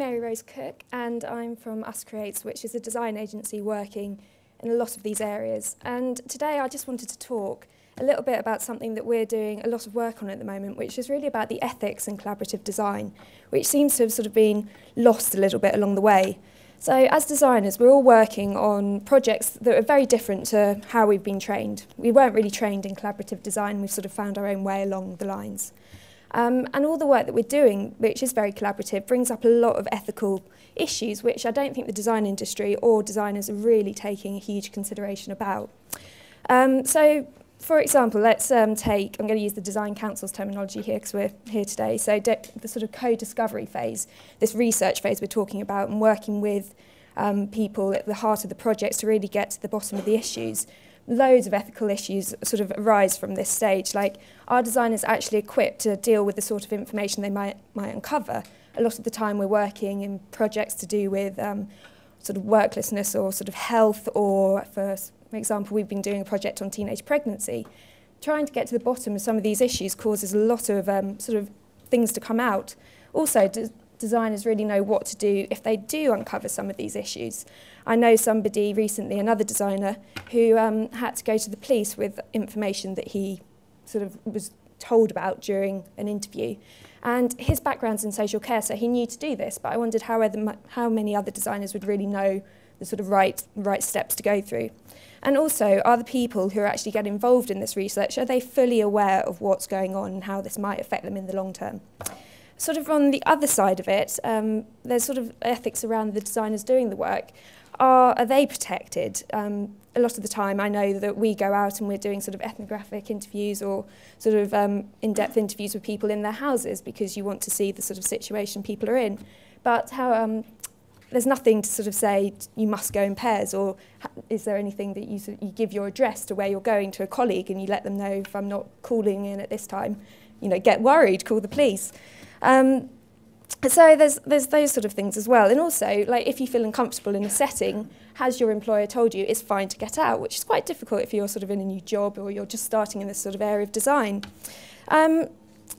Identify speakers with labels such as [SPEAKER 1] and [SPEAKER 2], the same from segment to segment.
[SPEAKER 1] Mary Rose Cook, and I'm from Us Creates, which is a design agency working in a lot of these areas. And today I just wanted to talk a little bit about something that we're doing a lot of work on at the moment, which is really about the ethics in collaborative design, which seems to have sort of been lost a little bit along the way. So as designers, we're all working on projects that are very different to how we've been trained. We weren't really trained in collaborative design, we've sort of found our own way along the lines. And all the work that we're doing, which is very collaborative, brings up a lot of ethical issues, which I don't think the design industry or designers are really taking a huge consideration about. So, for example, let's take, I'm going to use the Design Council's terminology here because we're here today, so the sort of co-discovery phase, this research phase we're talking about, and working with people at the heart of the projects to really get to the bottom of the issues. Loads of ethical issues sort of arise from this stage, like are designers actually equipped to deal with the sort of information they might uncover? A lot of the time we're working in projects to do with sort of worklessness or sort of health, or for example we've been doing a project on teenage pregnancy. Trying to get to the bottom of some of these issues causes a lot of sort of things to come out. Also, designers really know what to do if they do uncover some of these issues. I know somebody recently, another designer, who had to go to the police with information that he sort of was told about during an interview. And his background's in social care, so he knew to do this, but I wondered how many other designers would really know the sort of right steps to go through. And also, are the people who are actually getting involved in this research, are they fully aware of what's going on and how this might affect them in the long term? Sort of on the other side of it, there's sort of ethics around the designers doing the work. Are they protected? A lot of the time I know that we go out and we're doing sort of ethnographic interviews or sort of in-depth interviews with people in their houses because you want to see the sort of situation people are in. But how, there's nothing to sort of say you must go in pairs, or is there anything that you give your address to where you're going to a colleague and you let them know, if I'm not calling in at this time, you know, get worried, call the police. So there's those sort of things as well. And also, like, if you feel uncomfortable in a setting, has your employer told you it's fine to get out, which is quite difficult if you're sort of in a new job or you're just starting in this sort of area of design. And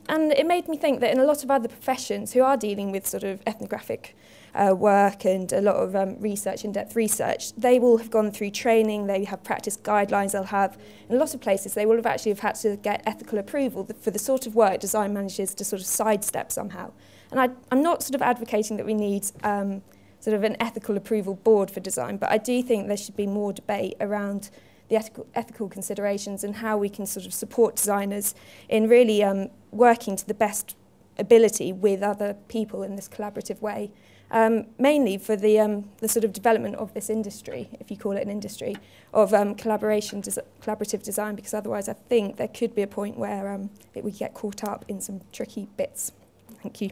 [SPEAKER 1] it made me think that in a lot of other professions who are dealing with sort of ethnographic work and a lot of research, in-depth research, they will have gone through training, they have practice guidelines, they'll have, in a lot of places, they will have actually had to get ethical approval for the sort of work design manages to sort of sidestep somehow. And I'm not sort of advocating that we need sort of an ethical approval board for design, but I do think there should be more debate around the ethical considerations and how we can sort of support designers in really working to the best ability with other people in this collaborative way. Mainly for the sort of development of this industry, if you call it an industry, of collaborative design, because otherwise I think there could be a point where we get caught up in some tricky bits. Thank you.